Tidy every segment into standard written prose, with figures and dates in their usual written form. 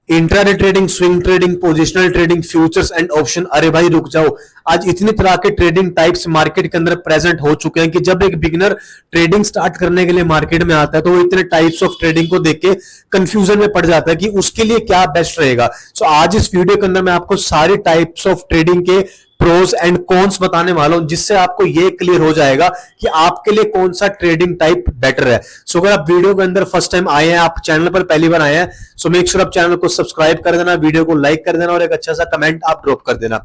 Intraday trading, swing trading, positional trading, futures and option. अरे भाई रुक जाओ, आज इतनी तरह के ट्रेडिंग टाइप्स मार्केट के अंदर प्रेजेंट हो चुके हैं कि जब एक बिगिनर ट्रेडिंग स्टार्ट करने के लिए मार्केट में आता है तो वो इतने टाइप्स ऑफ ट्रेडिंग को देख के कंफ्यूजन में पड़ जाता है कि उसके लिए क्या बेस्ट रहेगा। सो आज इस वीडियो के अंदर मैं आपको सारे टाइप्स ऑफ ट्रेडिंग के प्रोज एंड कॉन्स बताने वाला हूं, जिससे आपको ये क्लियर हो जाएगा कि आपके लिए कौन सा ट्रेडिंग टाइप बेटर है। सो अगर आप वीडियो के अंदर फर्स्ट टाइम आए हैं, आप चैनल पर पहली बार आए हैं, सो मेक श्योर आप चैनल को सब्सक्राइब कर देना, वीडियो को लाइक कर देना और एक अच्छा सा कमेंट आप ड्रॉप कर देना।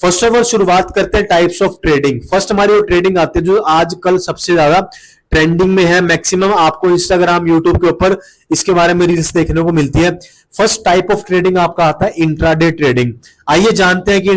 फर्स्ट ऑफ ऑल शुरुआत करते हैं टाइप्स ऑफ ट्रेडिंग। फर्स्ट हमारी वो ट्रेडिंग आती है जो आजकल सबसे ज्यादा ट्रेंडिंग में है, मैक्सिमम आपको इंस्टाग्राम यूट्यूब के ऊपर इसके बारे में रील्स देखने को मिलती है। फर्स्ट टाइप ऑफ ट्रेडिंग आपका आता है इंट्राडे ट्रेडिंग। आइए जानते हैं कि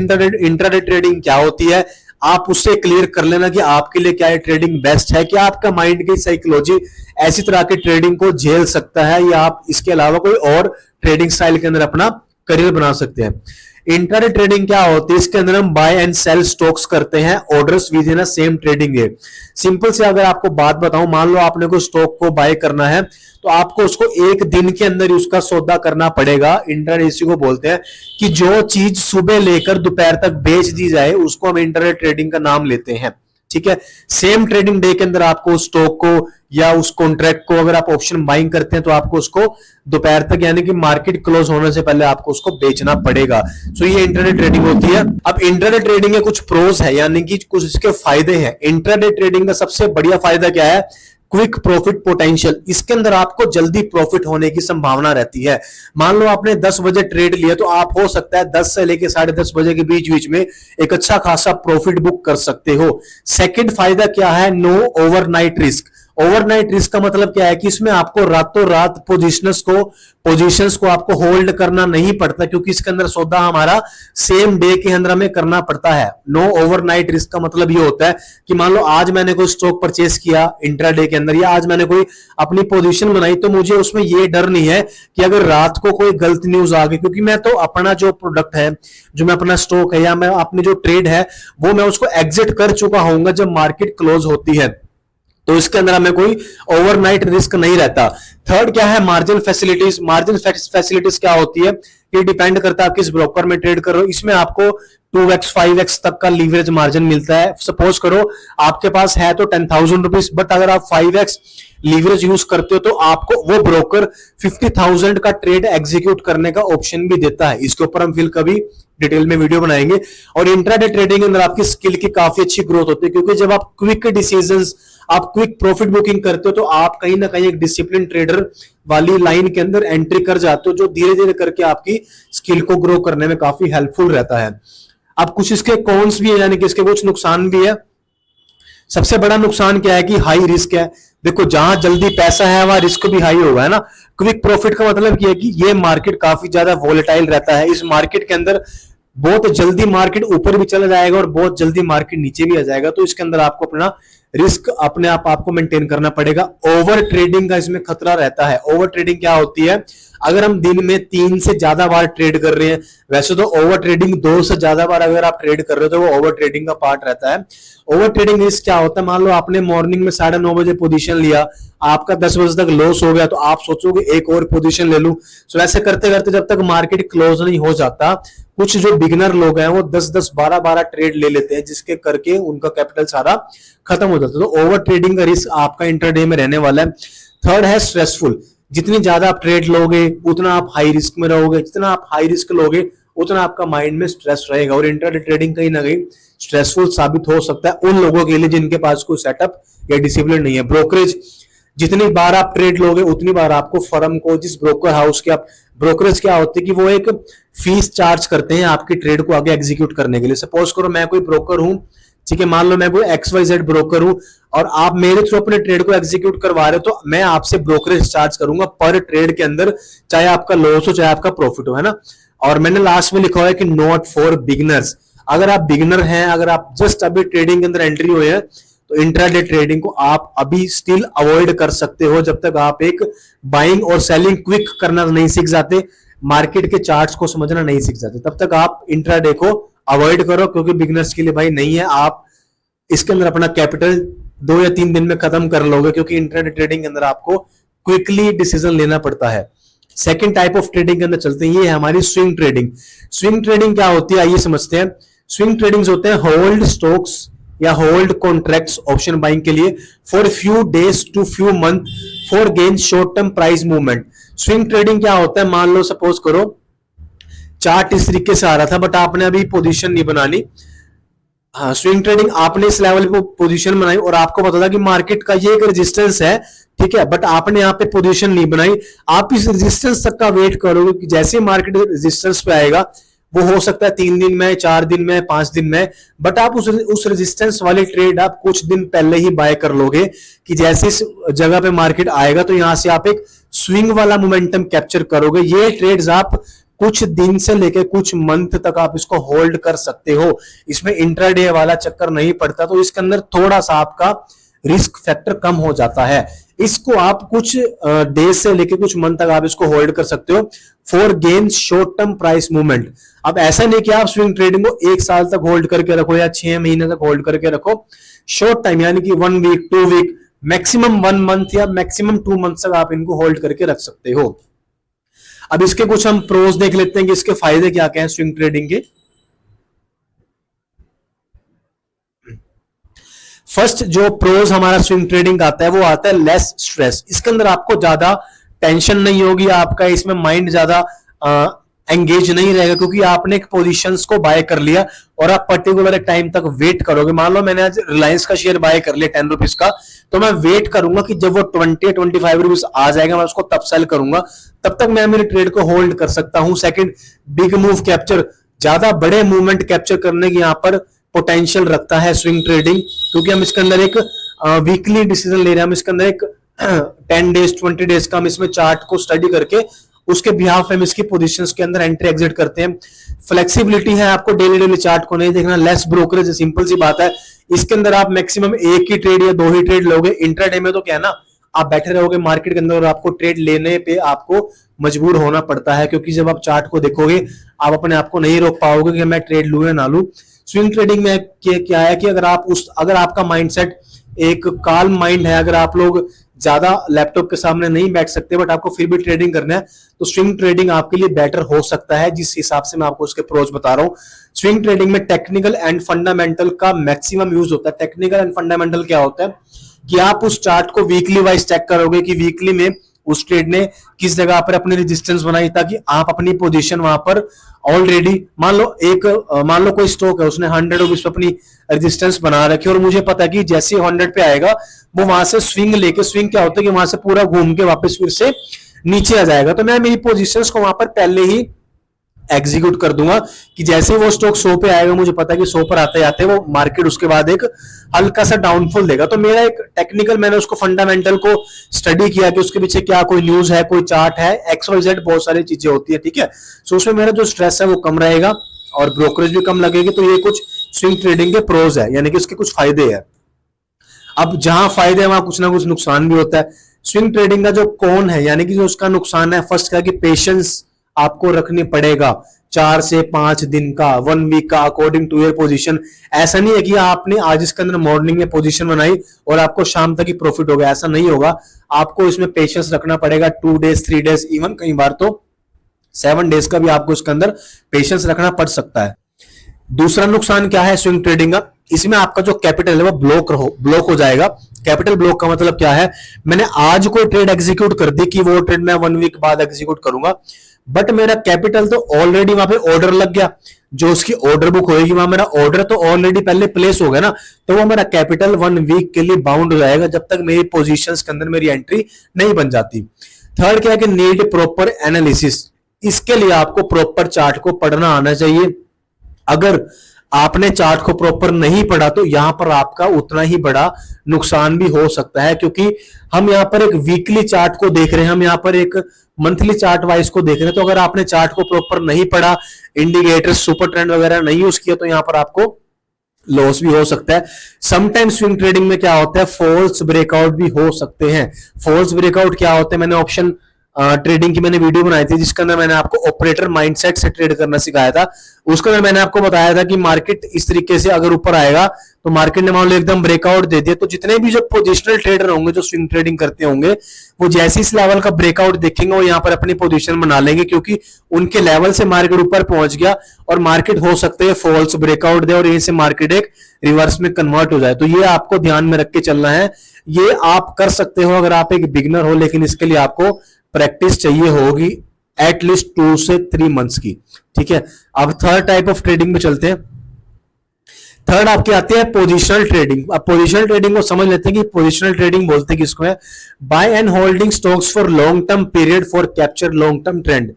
इंट्राडे ट्रेडिंग क्या होती है। आप उससे क्लियर कर लेना कि आपके लिए क्या ट्रेडिंग बेस्ट है, क्या आपका माइंड की साइकोलॉजी ऐसी तरह की ट्रेडिंग को झेल सकता है या आप इसके अलावा कोई और ट्रेडिंग स्टाइल के अंदर अपना करियर बना सकते हैं। इंट्राडे ट्रेडिंग क्या होती है, इसके अंदर हम बाय एंड सेल स्टॉक्स करते हैं orders with in a same trading day. Simple से अगर आपको बात बताऊं, मान लो आपने कोई स्टॉक को बाय करना है तो आपको उसको एक दिन के अंदर ही उसका सौदा करना पड़ेगा। इंट्राडे इसी को बोलते हैं कि जो चीज सुबह लेकर दोपहर तक बेच दी जाए उसको हम इंट्राडे ट्रेडिंग का नाम लेते हैं। ठीक है, सेम ट्रेडिंग डे के अंदर आपको स्टॉक को या उस कॉन्ट्रैक्ट को अगर आप ऑप्शन बाइंग करते हैं तो आपको उसको दोपहर तक यानी कि मार्केट क्लोज होने से पहले आपको उसको बेचना पड़ेगा। सो ये इंट्राडे ट्रेडिंग होती है। अब इंट्राडे ट्रेडिंग के कुछ प्रोज है यानी कि कुछ इसके फायदे हैं। इंट्राडे ट्रेडिंग का सबसे बढ़िया फायदा क्या है, क्विक प्रॉफिट पोटेंशियल। इसके अंदर आपको जल्दी प्रॉफिट होने की संभावना रहती है। मान लो आपने 10 बजे ट्रेड लिया तो आप हो सकता है 10 से लेकर 10:30 बजे के बीच बीच में एक अच्छा खासा प्रॉफिट बुक कर सकते हो। सेकंड फायदा क्या है, no overnight risk. Overnight risk का मतलब क्या है कि इसमें आपको रातों रात पोजीशंस को आपको होल्ड करना नहीं पड़ता, क्योंकि इसके अंदर सौदा हमारा सेम डे के अंदर हमें करना पड़ता है। नो ओवरनाइट रिस्क का मतलब ये होता है कि मान लो आज मैंने कोई स्टॉक परचेस किया इंट्राडे के अंदर या आज मैंने कोई अपनी पोजीशन बनाई तो मुझे उसमें ये डर नहीं है कि अगर रात को कोई गलत न्यूज आ गई, क्योंकि मैं तो अपना जो प्रोडक्ट है, जो मैं अपना स्टॉक है या मैं अपनी जो ट्रेड है वो मैं उसको एग्जिट कर चुका होऊंगा जब मार्केट क्लोज होती है, तो इसके अंदर हमें कोई ओवरनाइट रिस्क नहीं रहता। थर्ड क्या है, मार्जिन फैसिलिटीज। मार्जिन फैसिलिटीज क्या होती है, ये डिपेंड करता है आप किस ब्रोकर में ट्रेड कर रहे हो। इसमें आपको 2x 5x तक का लीवरेज मार्जिन मिलता है। सपोज करो आपके पास है तो 10,000 रुपीज, बट अगर आप 5x लीवरेज यूज करते हो तो आपको वो ब्रोकर 50,000 का ट्रेड एग्जीक्यूट करने का ऑप्शन भी देता है। इसके ऊपर हम फिर कभी डिटेल में वीडियो बनाएंगे। और इंट्राडे ट्रेडिंग के अंदर आपकी स्किल की काफी अच्छी ग्रोथ होती है, क्योंकि जब आप क्विक डिसीजंस, आप क्विक प्रॉफिट बुकिंग करते हो तो आप कहीं ना कहीं एक डिसिप्लिन ट्रेडर वाली लाइन के अंदर एंट्री कर जाते हो, जो धीरे धीरे करके आपकी स्किल को ग्रो करने में काफी हेल्पफुल रहता है। अब कुछ इसके कॉन्स भी है यानी कि इसके कुछ नुकसान भी है। सबसे बड़ा नुकसान क्या है कि हाई रिस्क है। देखो जहां जल्दी पैसा है वहां रिस्क भी हाई होगा, है ना। क्विक प्रॉफिट का मतलब क्या है कि ये मार्केट काफी ज्यादा वोलेटाइल रहता है। इस मार्केट के अंदर बहुत जल्दी मार्केट ऊपर भी चला जाएगा और बहुत जल्दी मार्केट नीचे भी आ जाएगा, तो इसके अंदर आपको अपना रिस्क अपने आप आपको मेंटेन करना पड़ेगा। ओवर ट्रेडिंग का इसमें खतरा रहता है। ओवर ट्रेडिंग क्या होती है, अगर हम दिन में 3 से ज्यादा बार ट्रेड कर रहे हैं, वैसे तो ओवर ट्रेडिंग 2 से ज्यादा बार अगर आप ट्रेड कर रहे हो तो वो ओवर ट्रेडिंग का पार्ट रहता है। ओवर ट्रेडिंग रिस्क क्या होता है, मान लो आपने मॉर्निंग में 9:30 बजे पोजीशन लिया, आपका 10 बजे तक लॉस हो गया तो आप सोचोगे एक और पोजीशन ले लूं। सो ऐसे करते करते जब तक मार्केट क्लोज नहीं हो जाता, कुछ जो बिगिनर लोग हैं वो 10-10 12-12 ट्रेड ले लेते हैं, जिसके करके उनका कैपिटल सारा खत्म हो जाता है। तो ओवर ट्रेडिंग का रिस्क आपका इंट्राडे में रहने वाला है। थर्ड है स्ट्रेसफुल। जितनी ज्यादा आप ट्रेड लोगे उतना आप हाई रिस्क में रहोगे, जितना आप हाई रिस्क लोगे उतना आपका माइंड में स्ट्रेस रहेगा, और इंट्राडे ट्रेडिंग कहीं ना कहीं स्ट्रेसफुल साबित हो सकता है उन लोगों के लिए जिनके पास कोई सेटअप या डिसिप्लिन नहीं है। ब्रोकरेज, जितनी बार आप ट्रेड लोगे उतनी बार आपको फर्म को, जिस ब्रोकर हाउस के आप, ब्रोकरेज क्या होती है कि वो एक फीस चार्ज करते हैं आपकी ट्रेड को आगे एग्जीक्यूट करने के लिए। सपोज करो मैं कोई ब्रोकर हूं, ठीक है, मान लो मैं कोई XYZ ब्रोकर हूं और आप मेरे थ्रू अपने ट्रेड को एग्जीक्यूट करवा रहे हो, तो मैं आपसे ब्रोकरेज चार्ज करूंगा पर ट्रेड के अंदर, चाहे आपका लॉस हो चाहे आपका प्रॉफिट हो, है ना। और मैंने लास्ट में लिखा हुआ है कि नॉट फॉर बिगिनर्स। अगर आप बिगिनर हैं, अगर आप जस्ट अभी ट्रेडिंग के अंदर एंट्री हुए हैं, तो इंट्राडे ट्रेडिंग को आप अभी स्टिल अवॉइड कर सकते हो जब तक आप एक बाइंग और सेलिंग क्विक करना नहीं सीख जाते, मार्केट के चार्ट्स को समझना नहीं सीख जाते, तब तक आप इंट्राडे को अवॉइड करो, क्योंकि बिगिनर्स के लिए भाई नहीं है। आप इसके अंदर अपना कैपिटल 2 या 3 दिन में खत्म कर लोगे, क्योंकि इंट्राडे ट्रेडिंग के अंदर आपको क्विकली डिसीजन लेना पड़ता है। सेकंड टाइप ऑफ ट्रेडिंग के अंदर चलते हैं, ये है हमारी स्विंग ट्रेडिंग। स्विंग ट्रेडिंग क्या होती है आइए समझते हैं। स्विंग ट्रेडिंग्स होते हैं होल्ड स्टॉक्स या होल्ड कॉन्ट्रैक्ट्स ऑप्शन बाइंग के लिए for few days to few month for gain short term price movement. Swing trading क्या होता है, मान लो सपोज करो चार्ट इस तरीके से आ रहा था बट आपने अभी पोजीशन नहीं बनानी। हाँ, स्विंग ट्रेडिंग आपने इस लेवल पे पोजीशन बनाई और आपको पता था कि मार्केट का ये एक रेजिस्टेंस है, ठीक है, बट आपने यहाँ पे पोजीशन नहीं बनाई। आप इस रेजिस्टेंस तक का वेट करोगे कि जैसे मार्केट रेजिस्टेंस पे आएगा, वो हो सकता है 3 दिन में, 4 दिन में, 5 दिन में, बट आप उस रेजिस्टेंस वाले ट्रेड आप कुछ दिन पहले ही बाय कर लोगे कि जैसे इस जगह पे मार्केट आएगा तो यहां से आप एक स्विंग वाला मोमेंटम कैप्चर करोगे। ये ट्रेड्स आप कुछ दिन से लेकर कुछ मंथ तक आप इसको होल्ड कर सकते हो, इसमें इंट्राडे वाला चक्कर नहीं पड़ता, तो इसके अंदर थोड़ा सा आपका रिस्क फैक्टर कम हो जाता है। इसको आप कुछ डेज से लेकर कुछ मंथ तक आप इसको होल्ड कर सकते हो for gain short term price movement. अब ऐसा नहीं कि आप स्विंग ट्रेडिंग को 1 साल तक होल्ड करके रखो या 6 महीने तक होल्ड करके रखो, शॉर्ट टाइम यानी कि 1 वीक 2 वीक मैक्सिमम 1 मंथ या मैक्सिमम 2 मंथ तक आप इनको होल्ड करके रख सकते हो। अब इसके कुछ हम प्रोज देख लेते हैं कि इसके फायदे क्या क्या हैं स्विंग ट्रेडिंग के। फर्स्ट जो प्रोज हमारा स्विंग ट्रेडिंग आता है वो आता है लेस स्ट्रेस। इसके अंदर आपको ज्यादा टेंशन नहीं होगी, आपका इसमें माइंड ज्यादा एंगेज नहीं रहेगा क्योंकि आपने एक पोजीशंस को बाय कर लिया और आप पर्टिकुलर एक टाइम तक वेट करोगे। मान लो मैंने आज रिलायंस का शेयर बाय कर लिया 10 रुपीज का, तो मैं वेट करूंगा कि जब वो 20-25 रुपीज आ जाएगा मैं उसको तब सेल करूंगा, तब तक मैं मेरे ट्रेड को होल्ड कर सकता हूं। सेकंड, बिग मूव कैप्चर, ज्यादा बड़े मूवमेंट कैप्चर करने की यहां पर पोटेंशियल रखता है स्विंग ट्रेडिंग, क्योंकि हम इसके अंदर एक वीकली डिसीजन ले रहे हैं, हम इसके अंदर एक 10 डेज 20 डेज का हम इसमें चार्ट को स्टडी करके उसके बिहाफ हम इसकी पोजीशंस के अंदर एंट्री एग्जिट करते हैं। फ्लेक्सिबिलिटी है, आपको डेली चार्ट को नहीं देखना, लेस ब्रोकरेज, सिंपल सी बात है। इसके अंदर आप मैक्सिमम 1 ही ट्रेड या 2 ही ट्रेड लोगे। इंट्राडे में तो क्या है ना, आप बैठे रहोगे मार्केट के अंदर और आपको ट्रेड लेने पे आपको मजबूर होना पड़ता है, क्योंकि जब आप चार्ट को देखोगे आप अपने आप को नहीं रोक पाओगे कि मैं ट्रेड लूं या ना लूं। स्विंग ट्रेडिंग में क्या है कि अगर आपका माइंडसेट एक काल्म माइंड है, अगर आप लोग ज्यादा लैपटॉप के सामने नहीं बैठ सकते बट आपको फिर भी ट्रेडिंग करना है, तो स्विंग ट्रेडिंग आपके लिए बेटर हो सकता है, जिस हिसाब से मैं आपको उसके प्रोज बता रहा हूं। स्विंग ट्रेडिंग में टेक्निकल एंड फंडामेंटल का मैक्सिमम यूज होता है। टेक्निकल एंड फंडामेंटल क्या होता है कि आप उस चार्ट को वीकली वाइज चेक करोगे कि वीकली में उस ट्रेड ने किस जगह पर अपनी रेजिस्टेंस बनाई, ताकि आप अपनी पोजीशन वहां पर ऑलरेडी मान लो कोई स्टॉक है उसने 100 रुपीज पे अपनी रेजिस्टेंस बना रखी है और मुझे पता है कि जैसे 100 पे आएगा वो वहां से स्विंग क्या होता है कि वहां से पूरा घूम के वापस फिर से नीचे आ जाएगा, तो मैं मेरी पोजीशंस को वहां पर पहले ही एग्जीक्यूट कर दूंगा कि जैसे वो स्टॉक 100 पे आएगा, मुझे पता है कि 100 पर आते आते वो मार्केट उसके बाद एक हल्का सा डाउनफॉल देगा। तो मेरा एक टेक्निकल, मैंने उसको फंडामेंटल को स्टडी किया कि उसके पीछे क्या कोई न्यूज है, कोई चार्ट है, XYZ बहुत सारी चीजें होती है, ठीक है। सो उसमें मेरा जो स्ट्रेस है वो कम रहेगा और ब्रोकरेज भी कम लगेगी। तो ये कुछ स्विंग ट्रेडिंग के प्रोज है, यानी कि उसके कुछ फायदे हैं। अब जहां फायदे है वहां कुछ ना कुछ नुकसान भी होता है। स्विंग ट्रेडिंग का जो कौन है, यानी कि जो उसका नुकसान है, फर्स्ट क्या कि पेशेंस आपको रखनी पड़ेगा, 4 से 5 दिन का, 1 वीक का, अकॉर्डिंग टू योर पोजीशन। ऐसा नहीं है कि आपने आज इसके अंदर मॉर्निंग में पोजीशन बनाई और आपको शाम तक ही प्रॉफिट हो गया, ऐसा नहीं होगा। आपको इसमें पेशेंस रखना पड़ेगा, 2 डेज 3 डेज, इवन कई बार तो 7 डेज का भी आपको इसके अंदर पेशेंस रखना पड़ सकता है। दूसरा नुकसान क्या है स्विंग ट्रेडिंग का, इसमें आपका जो कैपिटल है वो ब्लॉक हो जाएगा। कैपिटल ब्लॉक का मतलब क्या है, मैंने आज कोई ट्रेड एग्जीक्यूट कर दी कि वो ट्रेड मैं 1 वीक बाद एग्जीक्यूट करूंगा, बट मेरा कैपिटल तो ऑलरेडी वहां पे ऑर्डर लग गया, जो उसकी ऑर्डर बुक होगी वहां मेरा ऑर्डर तो ऑलरेडी पहले प्लेस हो गया ना, तो वो मेरा कैपिटल 1 वीक के लिए बाउंड हो जाएगा जब तक मेरी पोजीशंस के अंदर मेरी एंट्री नहीं बन जाती। थर्ड क्या है कि नीड प्रॉपर एनालिसिस, इसके लिए आपको प्रॉपर चार्ट को पढ़ना आना चाहिए। अगर आपने चार्ट को प्रॉपर नहीं पढ़ा तो यहां पर आपका उतना ही बड़ा नुकसान भी हो सकता है, क्योंकि हम यहां पर एक वीकली चार्ट को देख रहे हैं, हम यहां पर एक मंथली चार्ट वाइज को देख रहे हैं। तो अगर आपने चार्ट को प्रॉपर नहीं पढ़ा, इंडिकेटर सुपर ट्रेंड वगैरह नहीं यूज किया, तो यहां पर आपको लॉस भी हो सकता है। समटाइम्स स्विंग ट्रेडिंग में क्या होता है, फॉल्स ब्रेकआउट भी हो सकते हैं। फॉल्स ब्रेकआउट क्या होते हैं, मैंने ऑप्शन ट्रेडिंग की मैंने वीडियो बनाई थी जिसके अंदर मैंने आपको ऑपरेटर माइंडसेट से ट्रेड करना सिखाया था। उसके अंदर मैंने आपको बताया था कि मार्केट इस तरीके से अगर ऊपर आएगा तो मार्केट ने मान लो एकदम ब्रेकआउट दे दिया, तो जितने भी जो पोजिशनल ट्रेडर होंगे जो स्विंग ट्रेडिंग करते होंगे वो जैसे इस लेवल का ब्रेकआउट देखेंगे वो यहाँ पर अपनी पोजीशन बना लेंगे, क्योंकि उनके लेवल से मार्केट ऊपर पहुंच गया और मार्केट हो सकता है फॉल्स ब्रेकआउट दे और यहीं से मार्केट एक रिवर्स में कन्वर्ट हो जाए। तो ये आपको ध्यान में रख के चलना है। ये आप कर सकते हो अगर आप एक बिगिनर हो, लेकिन इसके लिए आपको प्रैक्टिस चाहिए होगी एटलीस्ट 2 से 3 मंथ्स की। ठीक है, अब थर्ड टाइप ऑफ ट्रेडिंग में चलते हैं। थर्ड आपके आते हैं पोजिशनल ट्रेडिंग। अब पोजिशनल ट्रेडिंग को समझ लेते हैं कि पोजिशनल ट्रेडिंग बोलते हैं किसको है। Buy and holding stocks for long term period for capture long term trend.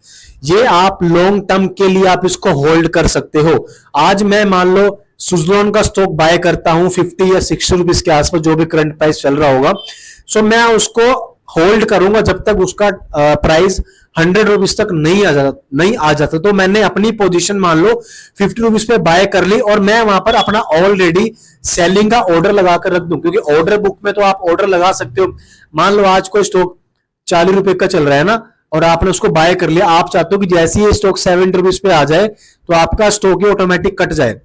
ये आप लॉन्ग टर्म के लिए आप इसको होल्ड कर सकते हो। आज मैं मान लो सुज़लॉन का स्टॉक बाय करता हूं 50 या 60 रुपीज के आसपास, जो भी करंट प्राइस चल रहा होगा, सो मैं उसको होल्ड करूंगा जब तक उसका प्राइस 100 रुपीज तक नहीं आ जाता। तो मैंने अपनी पोजीशन मान लो 50 रुपीज पे बाय कर ली और मैं वहां पर अपना ऑलरेडी सेलिंग का ऑर्डर लगाकर रख दूं, क्योंकि ऑर्डर बुक में तो आप ऑर्डर लगा सकते हो। मान लो आज कोई स्टॉक 40 रुपए का चल रहा है ना और आपने उसको बाय कर लिया, आप चाहते हो कि जैसे ही स्टॉक 70 रुपीज पे आ जाए तो आपका स्टॉक ही ऑटोमेटिक कट जाए।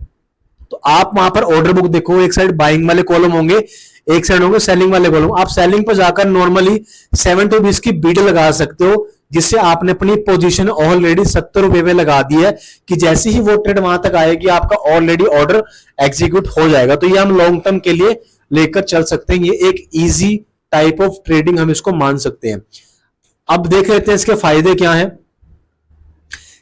तो आप वहां पर ऑर्डर बुक देखो, एक साइड बाइंग वाले कॉलम होंगे, एक साइड होंगे सेलिंग वाले कॉलम। आप सेलिंग पर जाकर नॉर्मली 70 रुपीज की बीट लगा सकते हो, जिससे आपने अपनी पोजीशन ऑलरेडी 70 रुपए में लगा दी है कि जैसे ही वो ट्रेड वहां तक आएगी आपका ऑलरेडी ऑर्डर एग्जीक्यूट हो जाएगा। तो ये हम लॉन्ग टर्म के लिए लेकर चल सकते हैं। ये एक इजी टाइप ऑफ ट्रेडिंग हम इसको मान सकते हैं। अब देख लेते हैं इसके फायदे क्या हैं।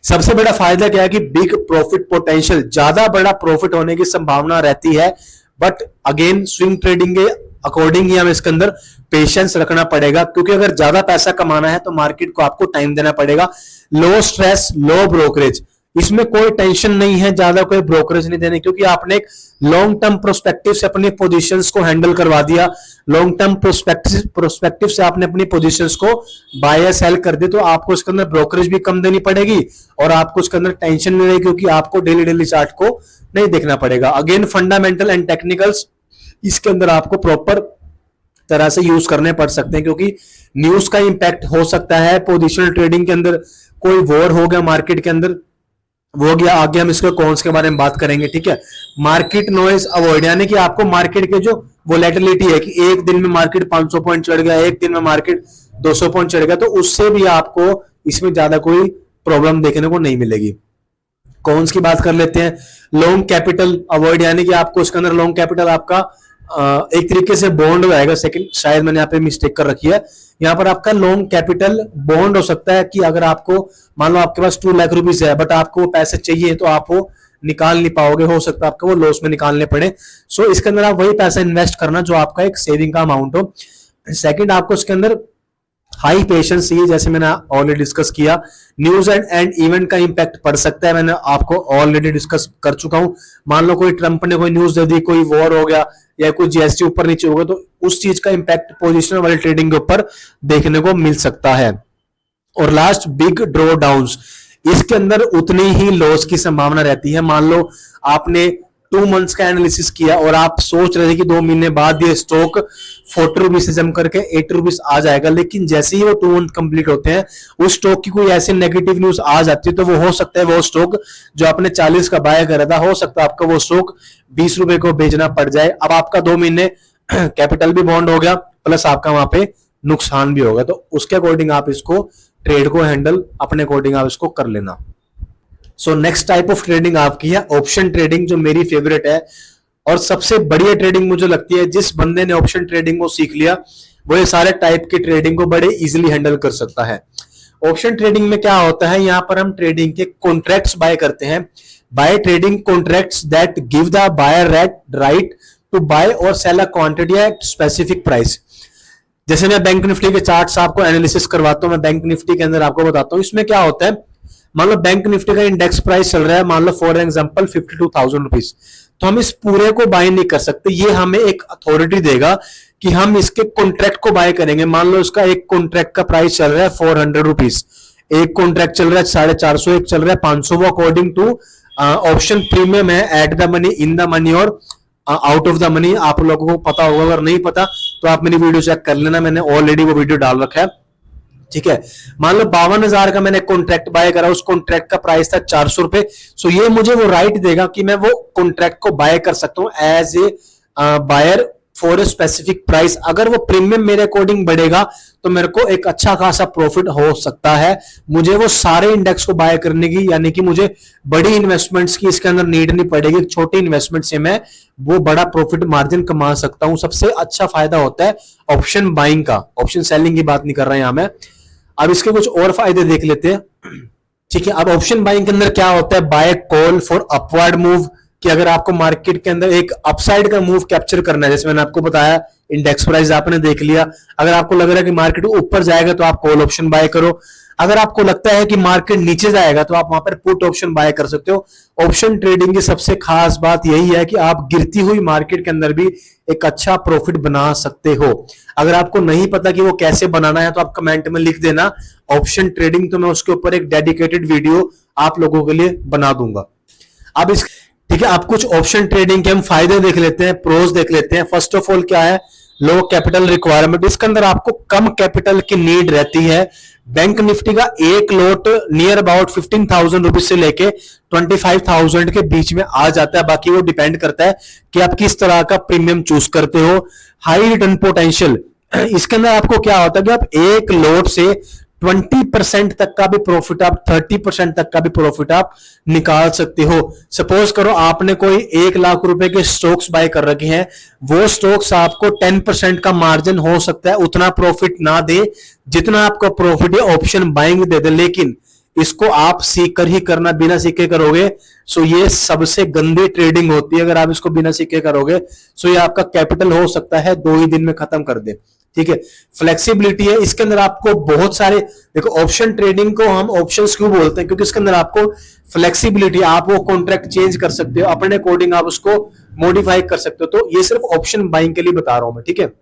सबसे बड़ा फायदा क्या है कि बिग प्रॉफिट पोटेंशियल, ज्यादा बड़ा प्रॉफिट होने की संभावना रहती है। बट अगेन स्विंग ट्रेडिंग के अकॉर्डिंग ही हमें इसके अंदर पेशेंस रखना पड़ेगा, क्योंकि अगर ज्यादा पैसा कमाना है तो मार्केट को आपको टाइम देना पड़ेगा। लो स्ट्रेस, लो ब्रोकरेज, इसमें कोई टेंशन नहीं है, ज्यादा कोई ब्रोकरेज नहीं देने, क्योंकि आपने एक लॉन्ग टर्म प्रोस्पेक्टिव से अपनी पोजीशंस को हैंडल करवा दिया। लॉन्ग टर्म प्रोस्पेक्टिव से आपने अपनी पोजीशंस को बाय या सेल कर दी, तो आपको इसके अंदर ब्रोकरेज भी कम देनी पड़ेगी और आपको इसके अंदर टेंशन नहीं रहेगी, क्योंकि आपको डेली चार्ट को नहीं देखना पड़ेगा। अगेन फंडामेंटल एंड टेक्निकल्स इसके अंदर आपको प्रॉपर तरह से यूज करने पड़ सकते हैं, क्योंकि न्यूज का इंपैक्ट हो सकता है। पोजिशनल ट्रेडिंग के अंदर कोई वॉर हो गया मार्केट के अंदर, वो हो गया, आगे हम इसके कॉन्स के बारे में बात करेंगे। ठीक है, मार्केट नॉइज अवॉइड, यानी कि आपको मार्केट के जो वोलेटिलिटी है कि एक दिन में मार्केट 500 पॉइंट चढ़ गया, एक दिन में मार्केट 200 पॉइंट चढ़ गया, तो उससे भी आपको इसमें ज्यादा कोई प्रॉब्लम देखने को नहीं मिलेगी। कॉन्स की बात कर लेते हैं। लॉन्ग कैपिटल अवॉइड, यानी कि आपको इसके अंदर लॉन्ग कैपिटल आपका एक तरीके से बॉन्ड हो जाएगा। सेकंड, शायद मैंने यहाँ पे मिस्टेक कर रखी है, यहाँ पर आपका लॉन्ग कैपिटल बॉन्ड हो सकता है कि अगर आपको मान लो आपके पास 2 लाख रुपीज है बट आपको वो पैसे चाहिए तो आप वो निकाल नहीं पाओगे, हो सकता है आपको वो लॉस में निकालने पड़े। सो इसके अंदर आप वही पैसा इन्वेस्ट करना जो आपका एक सेविंग का अमाउंट हो। सेकंड, आपको इसके अंदर हाई पेशेंस चाहिए, जैसे मैंने ऑलरेडी डिस्कस किया। न्यूज एंड इवेंट का इंपैक्ट पड़ सकता है, मैंने आपको ऑलरेडी डिस्कस कर चुका हूं। मान लो कोई ट्रंप ने कोई न्यूज दे दी, कोई वॉर हो गया या कोई जीएसटी ऊपर नीचे हो गया, तो उस चीज का इंपैक्ट पोजिशनल वाली ट्रेडिंग के ऊपर देखने को मिल सकता है। और लास्ट, बिग ड्रॉ डाउन्स, इसके अंदर उतनी ही लॉस की संभावना रहती है। मान लो आपने 2 मंथ्स का एनालिसिस किया और आप सोच रहे थे कि 2 महीने बाद ये स्टॉक 40 रुपीज से जम करके 80 रुपीज आ जाएगा, लेकिन जैसे ही वो 2 मंथ कंप्लीट होते हैं उस स्टॉक की कोई ऐसी नेगेटिव न्यूज आ जाती है, तो वो हो सकता है वो स्टॉक जो आपने 40 का बाय करा था, हो सकता है आपका वो स्टॉक 20 रुपए को बेचना पड़ जाए। अब आपका 2 महीने कैपिटल भी बॉन्ड हो गया, प्लस आपका वहां पे नुकसान भी होगा। तो उसके अकॉर्डिंग आप इसको ट्रेड को हैंडल अपने अकॉर्डिंग आप इसको कर लेना। So next type of trading आपकी है ऑप्शन ट्रेडिंग, जो मेरी फेवरेट है और सबसे बढ़िया ट्रेडिंग मुझे लगती है। जिस बंदे ने ऑप्शन ट्रेडिंग को सीख लिया वो ये सारे टाइप की ट्रेडिंग को बड़े इजीली हैंडल कर सकता है। ऑप्शन ट्रेडिंग में क्या होता है, यहां पर हम ट्रेडिंग के कॉन्ट्रैक्ट्स बाय करते हैं। Buy trading contracts that give the buyer right to buy और sell a quantity at specific price. जैसे मैं बैंक निफ्टी के चार्ट्स आपको एनालिसिस करवाता हूं, मैं बैंक निफ्टी के अंदर आपको बताता हूं इसमें क्या होता है। मान लो बैंक निफ्टी का इंडेक्स प्राइस चल रहा है मान लो फॉर एग्जांपल 52,000 रुपीज, तो हम इस पूरे को बाय नहीं कर सकते। ये हमें एक अथॉरिटी देगा कि हम इसके कॉन्ट्रैक्ट को बाय करेंगे। मान लो इसका एक कॉन्ट्रैक्ट का प्राइस चल रहा है 400 रुपीज, एक कॉन्ट्रैक्ट चल रहा है 450, एक चल रहा है 500, वो अकॉर्डिंग टू ऑप्शन प्रीमियम है, at the money, in the money और आउट ऑफ द मनी। आप लोगों को पता होगा, अगर नहीं पता तो आप मेरी वीडियो चेक कर लेना, मैंने ऑलरेडी वो वीडियो डाल रखा है। ठीक है। मान लो 52,000 का मैंने कॉन्ट्रैक्ट बाय करा, उस कॉन्ट्रैक्ट का प्राइस था 400 रुपए। सो ये मुझे वो राइट देगा कि मैं वो कॉन्ट्रैक्ट को बाय कर सकता हूं as a buyer for a specific price. अगर वो प्रीमियम मेरे अकॉर्डिंग बढ़ेगा तो मेरे को एक अच्छा खासा प्रॉफिट हो सकता है। मुझे वो सारे इंडेक्स को बाय करने की, यानी कि मुझे बड़ी इन्वेस्टमेंट्स की इसके अंदर नीड नहीं पड़ेगी। छोटी इन्वेस्टमेंट से मैं वो बड़ा प्रॉफिट मार्जिन कमा सकता हूं। सबसे अच्छा फायदा होता है ऑप्शन बाइंग का, ऑप्शन सेलिंग की बात नहीं कर रहे हैं यहां मैं। अब इसके कुछ और फायदे देख लेते हैं, ठीक है। अब ऑप्शन बाइंग के अंदर क्या होता है, buy call for upward move, कि अगर आपको मार्केट के अंदर एक अपसाइड का मूव कैप्चर करना है, जैसे मैंने आपको बताया इंडेक्स प्राइस आपने देख लिया, अगर आपको लग रहा है कि मार्केट ऊपर जाएगा तो आप कॉल ऑप्शन बाय करो। अगर आपको लगता है कि मार्केट नीचे जाएगा तो आप वहां पर पुट ऑप्शन बाय कर सकते हो। ऑप्शन ट्रेडिंग की सबसे खास बात यही है कि आप गिरती हुई मार्केट के अंदर भी एक अच्छा प्रॉफिट बना सकते हो। अगर आपको नहीं पता कि वो कैसे बनाना है तो आप कमेंट में लिख देना ऑप्शन ट्रेडिंग, तो मैं उसके ऊपर एक डेडिकेटेड वीडियो आप लोगों के लिए बना दूंगा। अब इस ठीक है, आप कुछ ऑप्शन ट्रेडिंग के हम फायदे देख लेते हैं, प्रोज देख लेते हैं। फर्स्ट ऑफ ऑल क्या है, लो कैपिटल रिक्वायरमेंट। इसके अंदर आपको कम कैपिटल की नीड रहती है। बैंक निफ्टी का एक लोट नियर अबाउट 15,000 रुपीज से लेके 25,000 के बीच में आ जाता है। बाकी वो डिपेंड करता है कि आप किस तरह का प्रीमियम चूज करते हो। हाई रिटर्न पोटेंशियल, इसके अंदर आपको क्या होता है कि आप एक लोट से 20% तक का भी प्रॉफिट, आप 30% तक का भी प्रॉफिट आप निकाल सकते हो। सपोज करो आपने कोई 1,00,000 रुपए के स्टॉक्स बाय कर रखे हैं, वो स्टॉक्स आपको 10% का मार्जिन हो सकता है, उतना प्रॉफिट ना दे जितना आपका प्रॉफिट है ऑप्शन बाइंग दे दे, लेकिन इसको आप सीख कर ही करना, बिना सीखे करोगे सो ये सबसे गंदी ट्रेडिंग होती है। अगर आप इसको बिना सीखे करोगे सो ये आपका कैपिटल हो सकता है 2 ही दिन में खत्म कर दे, ठीक है। फ्लेक्सिबिलिटी है, इसके अंदर आपको बहुत सारे, देखो ऑप्शन ट्रेडिंग को हम ऑप्शंस क्यों बोलते हैं, क्योंकि इसके अंदर आपको फ्लेक्सिबिलिटी, आप वो कॉन्ट्रैक्ट चेंज कर सकते हो अपने अकॉर्डिंग, आप उसको मॉडिफाई कर सकते हो। तो ये सिर्फ ऑप्शन बाइंग के लिए बता रहा हूं मैं, ठीक है।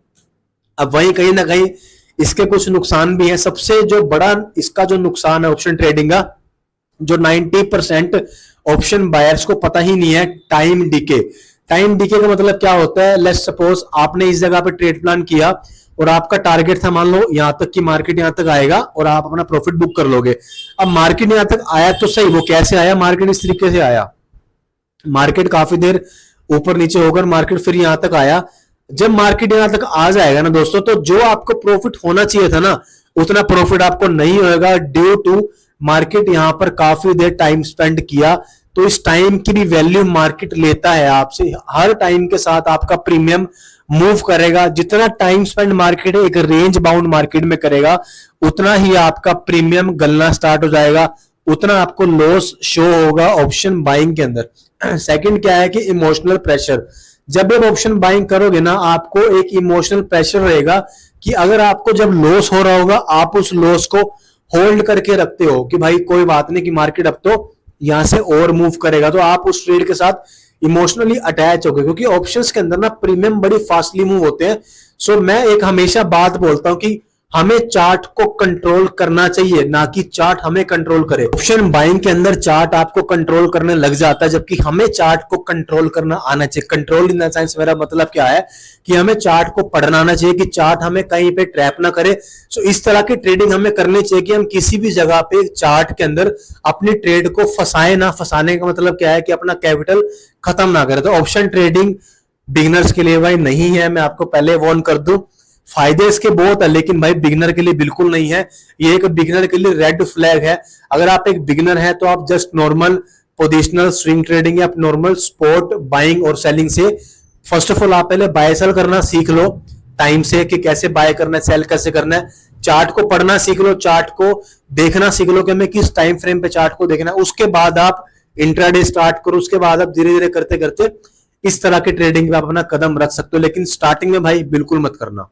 अब वहीं कहीं ना कहीं इसके कुछ नुकसान भी है। सबसे जो बड़ा इसका जो नुकसान है ऑप्शन ट्रेडिंग का, जो 90% ऑप्शन बायर्स को पता ही नहीं है, टाइम डीके। टाइम डीके का मतलब क्या होता है, लेट्स सपोज आपने इस जगह पे ट्रेड प्लान किया और आपका टारगेट था मान लो यहां तक कि मार्केट यहां तक आएगा और आप अपना प्रॉफिट बुक कर लोगे। अब मार्केट यहां तक आया तो सही, वो कैसे आया, मार्केट इस तरीके से आया, मार्केट काफी देर ऊपर नीचे होकर मार्केट फिर यहां तक आया। जब मार्केट यहां तक आ जाएगा ना दोस्तों, तो जो आपको प्रॉफिट होना चाहिए था ना, उतना प्रॉफिट आपको नहीं होगा, ड्यू टू मार्केट यहां पर काफी देर टाइम स्पेंड किया। तो इस टाइम की भी वैल्यू मार्केट लेता है आपसे। हर टाइम के साथ आपका प्रीमियम मूव करेगा। जितना टाइम स्पेंड मार्केट एक रेंज बाउंड मार्केट में करेगा, उतना ही आपका प्रीमियम गलना स्टार्ट हो जाएगा, उतना आपको लॉस शो होगा ऑप्शन बाइंग के अंदर। सेकंड क्या है कि इमोशनल प्रेशर। जब आप ऑप्शन बाइंग करोगे ना, आपको एक इमोशनल प्रेशर रहेगा कि अगर आपको जब लॉस हो रहा होगा, आप उस लॉस को होल्ड करके रखते हो कि भाई कोई बात नहीं कि मार्केट अब तो यहां से और मूव करेगा, तो आप उस ट्रेड के साथ इमोशनली अटैच हो गए, क्योंकि ऑप्शंस के अंदर ना प्रीमियम बड़ी फास्टली मूव होते हैं। सो मैं एक हमेशा बात बोलता हूं कि हमें चार्ट को कंट्रोल करना चाहिए, ना कि चार्ट हमें कंट्रोल करे। ऑप्शन बाइंग के अंदर चार्ट आपको कंट्रोल करने लग जाता है, जबकि हमें चार्ट को कंट्रोल करना आना चाहिए। कंट्रोल इन द सेंस मेरा मतलब क्या है कि हमें चार्ट को पढ़ना आना चाहिए कि चार्ट हमें कहीं पे ट्रैप ना करे। सो इस तरह की ट्रेडिंग हमें करनी चाहिए कि हम किसी भी जगह पे चार्ट के अंदर अपनी ट्रेड को फंसाए ना। फंसाने का मतलब क्या है कि अपना कैपिटल खत्म ना करे। तो ऑप्शन ट्रेडिंग बिगिनर्स के लिए भाई नहीं है, मैं आपको पहले वार्न कर दूं। फायदे इसके बहुत है, लेकिन भाई बिगिनर के लिए बिल्कुल नहीं है। ये एक बिगिनर के लिए रेड फ्लैग है। अगर आप एक बिगिनर है तो आप just normal positional swing trading या नॉर्मल स्पॉट बाइंग और सेलिंग से, फर्स्ट ऑफ ऑल आप पहले बाय सेल करना सीख लो टाइम से, कि कैसे बाय करना है, सेल कैसे करना है। चार्ट को पढ़ना सीख लो, चार्ट को देखना सीख लो कि हमें किस टाइम फ्रेम पे चार्ट को देखना है। उसके बाद आप इंट्राडे स्टार्ट करो, उसके बाद आप धीरे धीरे करते करते इस तरह की ट्रेडिंग में आप अपना कदम रख सकते हो, लेकिन स्टार्टिंग में भाई बिल्कुल मत करना।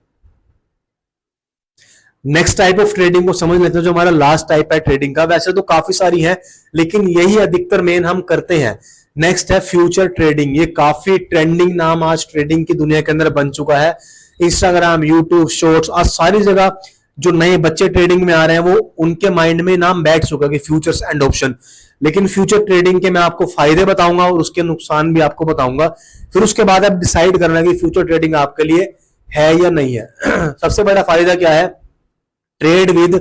नेक्स्ट टाइप ऑफ ट्रेडिंग को समझ लेते हैं, जो हमारा लास्ट टाइप है ट्रेडिंग का। वैसे तो काफी सारी है, लेकिन यही अधिकतर मेन हम करते हैं। नेक्स्ट है फ्यूचर ट्रेडिंग। ये काफी ट्रेंडिंग नाम आज ट्रेडिंग की दुनिया के अंदर बन चुका है। इंस्टाग्राम, यूट्यूब, शॉर्ट्स, आज सारी जगह जो नए बच्चे ट्रेडिंग में आ रहे हैं वो उनके माइंड में नाम बैठ चुका है कि फ्यूचर्स एंड ऑप्शन। लेकिन फ्यूचर ट्रेडिंग के मैं आपको फायदे बताऊंगा और उसके नुकसान भी आपको बताऊंगा, फिर उसके बाद आप डिसाइड करना कि फ्यूचर ट्रेडिंग आपके लिए है या नहीं है। सबसे बड़ा फायदा क्या है trade with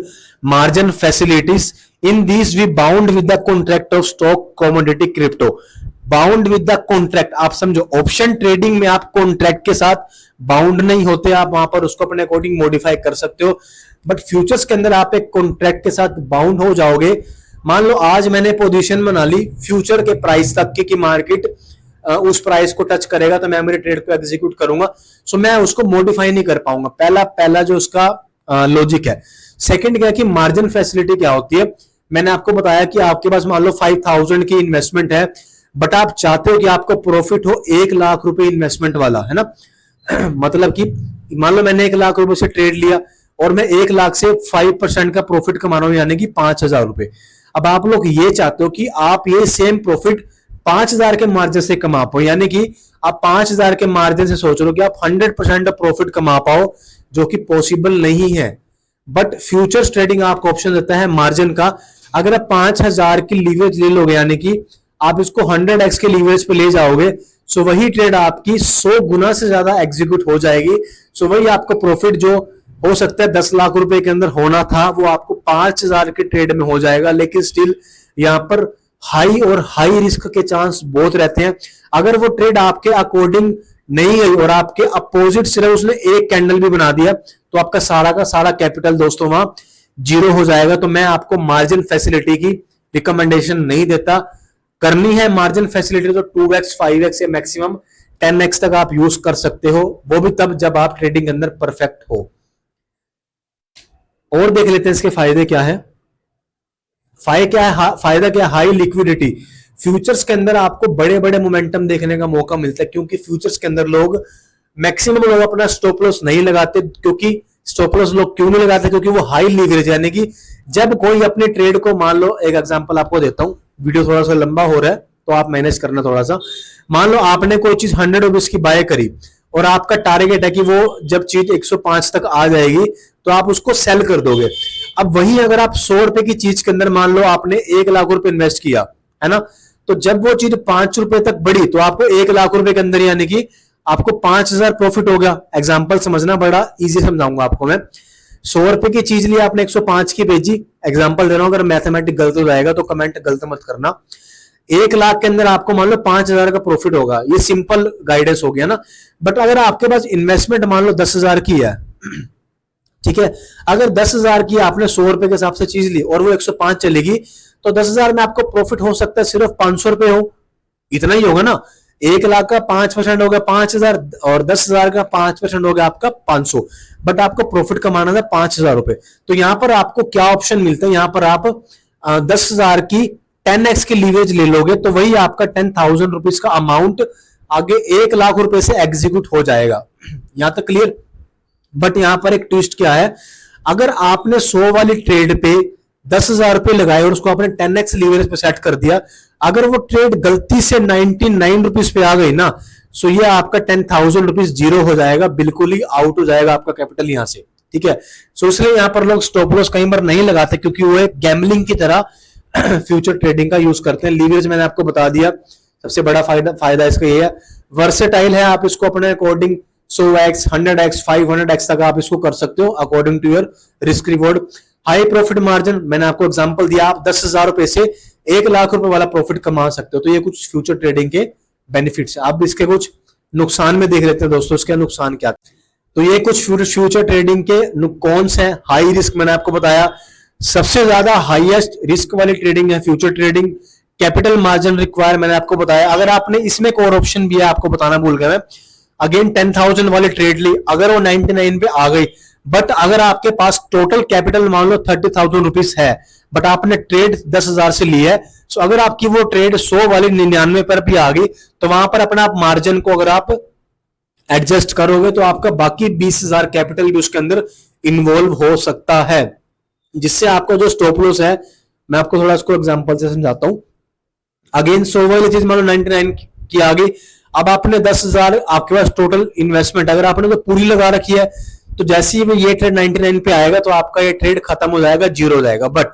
margin facilities. In these we bound with the contract of stock, commodity, crypto. Bound with the contract, आप समझो ऑप्शन ट्रेडिंग में आप कॉन्ट्रैक्ट के साथ बाउंड नहीं होते, आप वहां पर उसको अपने अकॉर्डिंग मॉडिफाई कर सकते हो, बट फ्यूचर्स के अंदर आप एक कॉन्ट्रैक्ट के साथ बाउंड हो जाओगे। मान लो आज मैंने पोजीशन बना ली फ्यूचर के प्राइस तक की कि मार्केट उस प्राइस को टच करेगा तो मैं मेरे ट्रेड को एग्जीक्यूट करूंगा, सो मैं उसको मॉडिफाई नहीं कर पाऊंगा। पहला जो उसका लॉजिक है। सेकंड क्या कि मार्जिन फैसिलिटी क्या होती है, मैंने आपको बताया कि आपके पास मान लो 5000 की इन्वेस्टमेंट है, बट आप चाहते हो कि आपको प्रॉफिट हो 1 लाख रुपए इन्वेस्टमेंट वाला, है ना। मतलब कि मान लो मैंने 1 लाख रुपए से ट्रेड लिया और मैं 1 लाख से 5% का प्रॉफिट कमा रहा हूं, यानी कि 5000 रुपए। अब आप लोग ये चाहते हो कि आप ये सेम प्रॉफिट 5000 के मार्जिन से कमा पाओ, यानी कि आप 5000 के मार्जिन से सोच रहे हो कि आप 100% प्रॉफिट कमा पाओ, जो कि पॉसिबल नहीं है। बट फ्यूचर्स ट्रेडिंग आपको ऑप्शन देता है मार्जिन का। अगर आप 5000 की लीवरेज ले लोगे, यानी कि आप इसको 100x के लीवरेज पे ले जाओगे, सो वही ट्रेड आपकी 100 गुना से ज्यादा एग्जीक्यूट हो जाएगी। सो वही आपको प्रॉफिट जो हो सकता है 10 लाख रुपए के अंदर होना था, वो आपको 5000 के ट्रेड में हो जाएगा। लेकिन स्टिल यहाँ पर हाई और हाई रिस्क के चांस बहुत रहते हैं। अगर वो ट्रेड आपके अकॉर्डिंग नहीं गई और आपके अपोजिट सिर्फ उसने एक कैंडल भी बना दिया, तो आपका सारा का सारा कैपिटल दोस्तों वहां जीरो हो जाएगा। तो मैं आपको मार्जिन फैसिलिटी की रिकमेंडेशन नहीं देता। करनी है मार्जिन फैसिलिटी तो 2x 5x या मैक्सिमम 10x तक आप यूज कर सकते हो, वो भी तब जब आप ट्रेडिंग के अंदर परफेक्ट हो। और देख लेते हैं इसके फायदे क्या है। फायदा क्या है, हाई लिक्विडिटी। फ्यूचर्स के अंदर आपको बड़े बड़े मोमेंटम देखने का मौका मिलता है, क्योंकि फ्यूचर्स के अंदर लोग मैक्सिमम लोग अपना स्टॉप लॉस नहीं लगाते। क्योंकि स्टॉप लॉस लोग क्यों नहीं लगाते, क्योंकि वो हाई लीवरेज, यानी कि जब कोई अपने ट्रेड को, मान लो एक एग्जांपल आपको देता हूं, वीडियो थोड़ा सा लंबा हो रहा है तो आप मैनेज करना थोड़ा सा। मान लो आपने कोई चीज 100 रुपीज की बाय करी और आपका टारगेट है कि वो जब चीज 105 तक आ जाएगी तो आप उसको सेल कर दोगे। अब वही अगर आप 100 रुपए की चीज के अंदर मान लो आपने 1 लाख रुपए इन्वेस्ट किया, है ना, तो जब वो चीज 5 रुपए तक बढ़ी तो आपको 1 लाख रुपए के अंदर, यानी कि आपको 5000 प्रॉफिट हो गया। एग्जाम्पल समझना, बड़ा इजी समझाऊंगा आपको मैं। 100 रुपए की चीज ली आपने, 105 की भेजी। एग्जाम्पल दे रहा हूं, अगर मैथमेटिक गलत हो जाएगा तो कमेंट गलत मत करना। 1 लाख के अंदर आपको मान लो 5000 का प्रॉफिट होगा, ये सिंपल गाइडेंस हो गया ना। बट अगर आपके पास इन्वेस्टमेंट मान लो 10,000 की है, ठीक है, अगर 10,000 की आपने 100 रुपए के हिसाब से चीज ली और वो 105 चलेगी, तो 10,000 में आपको प्रॉफिट हो सकता है सिर्फ 500 रुपए हो, इतना ही होगा ना। 1 लाख का 5% हो गया 5000 और 10,000 का 5% हो गया आपका 500, बट आपको प्रॉफिट कमाना था 5000 रुपए। तो यहां पर आपको क्या ऑप्शन मिलता है, यहां पर आप 10,000 की 10x की लीवरेज ले लोगे तो वही आपका 10,000 रुपीज का अमाउंट आगे 1 लाख रुपए से एग्जीक्यूट हो जाएगा। यहां तक क्लियर। बट यहां पर एक ट्विस्ट क्या है, अगर आपने 100 वाली ट्रेड पे 10,000 रुपए लगाए और उसको आपने 10x लीवरेज पे सेट कर दिया, अगर वो ट्रेड गलती से 99 रुपीज पे आ गई ना, सो ये आपका 10,000 रुपीज जीरो हो जाएगा, बिल्कुल ही आउट हो जाएगा आपका कैपिटल यहां से, ठीक है। सो इसलिए यहां पर लोग स्टॉप लॉस कई बार नहीं लगाते, क्योंकि वो एक गैम्बलिंग की तरह फ्यूचर ट्रेडिंग का यूज करते हैं। लीवरेज मैंने आपको बता दिया, सबसे बड़ा फायदा इसका ये है, वर्सेटाइल है, आप इसको अपने अकॉर्डिंग 100x 100x 500x तक आप इसको कर सकते हो according to your risk reward. High profit margin, मैंने आपको एग्जांपल दिया, आप 10,000 रुपए से 1 लाख रुपए वाला प्रॉफिट कमा सकते हो। तो ये कुछ फ्यूचर ट्रेडिंग के बेनिफिट्स है। आप इसके कुछ नुकसान में देख लेते हैं दोस्तों, इसके नुकसान क्या। तो ये कुछ फ्यूचर ट्रेडिंग के कौन से हाई रिस्क मैंने आपको बताया, सबसे ज्यादा हाईएस्ट रिस्क वाली ट्रेडिंग है future trading. Capital margin require मैंने आपको बताया। अगर आपने इसमें एक और ऑप्शन भी है, आपको बताना भूल गया मैं, अगेन 10,000 वाली ट्रेड ली, अगर वो 99 पे आ गई, बट अगर आपके पास टोटल कैपिटल मान लो 30,000 रुपीज है, बट आपने ट्रेड 10,000 से ली है, सो अगर आपकी वो ट्रेड 100 वाली 99 पर भी आ गई, तो वहां पर अपना आप मार्जिन को अगर आप एडजस्ट करोगे तो आपका बाकी 20,000 कैपिटल भी उसके अंदर इन्वॉल्व हो सकता है, जिससे आपका जो स्टॉप लॉस है, मैं आपको थोड़ा इसको एग्जांपल से समझाता हूं। अगेन 100 वाली चीज मान लो 99 की आ गई, अब आपने 10,000 आपके पास टोटल इन्वेस्टमेंट, अगर आपने तो पूरी लगा रखी है, तो जैसे ही ये ट्रेड 99 पे आएगा तो आपका ये ट्रेड खत्म हो जाएगा, जीरो हो जाएगा। बट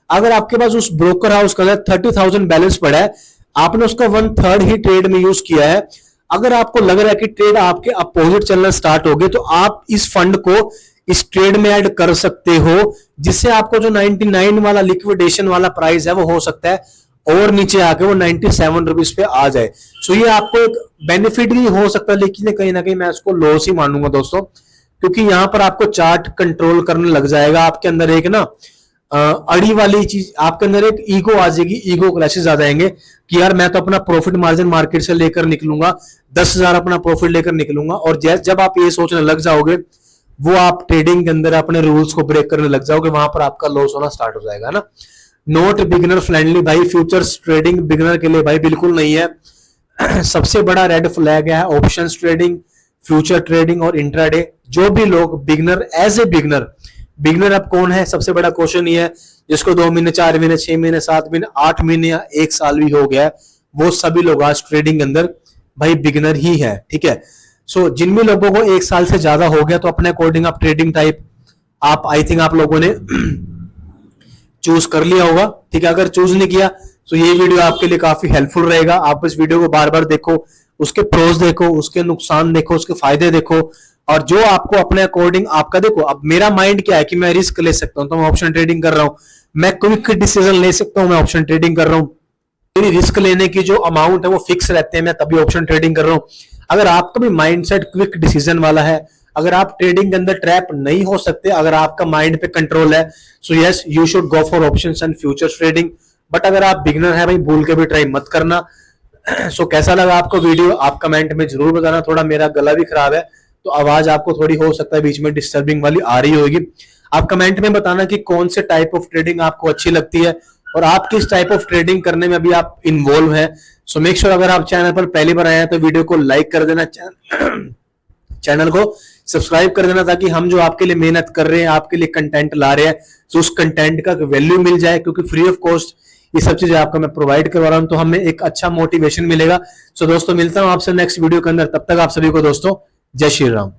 अगर आपके पास उस ब्रोकर हाउस का 30,000 बैलेंस पड़ा है, आपने उसका 1/3 ही ट्रेड में यूज किया है, अगर आपको लग रहा है कि ट्रेड आपके अपोजिट चलना स्टार्ट हो गए, तो आप इस फंड को इस ट्रेड में ऐड कर सकते हो, जिससे आपको जो 99 वाला लिक्विडेशन वाला प्राइस है वो हो सकता है और नीचे आके वो 97 रुपीज पे आ जाए। सो ये आपको एक बेनिफिट भी हो सकता है, लेकिन कहीं ना कहीं मैं इसको लॉस ही मानूंगा दोस्तों, क्योंकि यहां पर आपको चार्ट कंट्रोल करने लग जाएगा। आपके अंदर एक ना अड़ी वाली चीज, आपके अंदर एक ईगो आ जाएगी, ईगो क्लैशेस आ जाएंगे कि यार मैं तो अपना प्रॉफिट मार्जिन मार्केट से लेकर निकलूंगा, 10,000 अपना प्रॉफिट लेकर निकलूंगा। और जब आप ये सोचने लग जाओगे, वो आप ट्रेडिंग के अंदर अपने रूल्स को ब्रेक करने लग जाओगे, वहां पर आपका लॉस होना स्टार्ट हो जाएगा ना। नॉट बिगिनर फ्रेंडली भाई, फ्यूचर्स ट्रेडिंग बिगिनर के लिए भाई बिल्कुल नहीं है। सबसे बड़ा रेड फ्लैग है ऑप्शंस ट्रेडिंग, फ्यूचर ट्रेडिंग और इंट्राडे। जो भी लोग बिगिनर, एज ए बिगिनर अब कौन है, सबसे बड़ा क्वेश्चन ये है, जिसको 2 महीने, 4 महीने, 6 महीने, 7 महीने, 8 महीने या 1 साल भी हो गया, वो सभी लोग आज ट्रेडिंग के अंदर भाई बिगिनर ही है, ठीक है। सो जिन भी लोगों को 1 साल से ज्यादा हो गया, तो अपने अकॉर्डिंग आप ट्रेडिंग टाइप आप, आई थिंक आप लोगों ने चूज कर लिया होगा, ठीक है। अगर चूज नहीं किया तो ये वीडियो आपके लिए काफी हेल्पफुल रहेगा। आप इस वीडियो को बार बार देखो, उसके प्रोज देखो, उसके नुकसान देखो, उसके फायदे देखो, और जो आपको अपने अकॉर्डिंग आपका देखो। अब मेरा माइंड क्या है कि मैं रिस्क ले सकता हूं, तो मैं ऑप्शन ट्रेडिंग कर रहा हूं, मैं क्विक डिसीजन ले सकता हूं, मैं ऑप्शन ट्रेडिंग कर रहा हूं। मेरी रिस्क लेने की जो अमाउंट है वो फिक्स रहते हैं, मैं तभी ऑप्शन ट्रेडिंग कर रहा हूं। अगर आपका भी माइंडसेट क्विक डिसीजन वाला है, अगर आप ट्रेडिंग के अंदर ट्रैप नहीं हो सकते, अगर आपका माइंड पे कंट्रोल है, so yes you should go for options and futures trading. But अगर आप बिगिनर है भाई, भूल के भी ट्राई मत करना। सो कैसा लगा आपको वीडियो, आप कमेंट में जरूर बताना। थोड़ा मेरा गला भी खराब है, तो आवाज आपको थोड़ी हो सकता है बीच में डिस्टर्बिंग वाली आ रही होगी। आप कमेंट में बताना कि कौन से टाइप ऑफ ट्रेडिंग आपको अच्छी लगती है, और आप किस टाइप ऑफ ट्रेडिंग करने में अभी आप इन्वॉल्व है। सो मेक श्योर अगर आप चैनल पर पहली बार आए हैं तो वीडियो को लाइक कर देना, चैनल को सब्सक्राइब कर देना, ताकि हम जो आपके लिए मेहनत कर रहे हैं, आपके लिए कंटेंट ला रहे हैं, तो उस कंटेंट का वैल्यू मिल जाए, क्योंकि फ्री ऑफ कॉस्ट ये सब चीजें आपको मैं प्रोवाइड करवा रहा हूं, तो हमें एक अच्छा मोटिवेशन मिलेगा। सो दोस्तों मिलता हूं आपसे नेक्स्ट वीडियो के अंदर, तब तक आप सभी को दोस्तों जय श्री राम।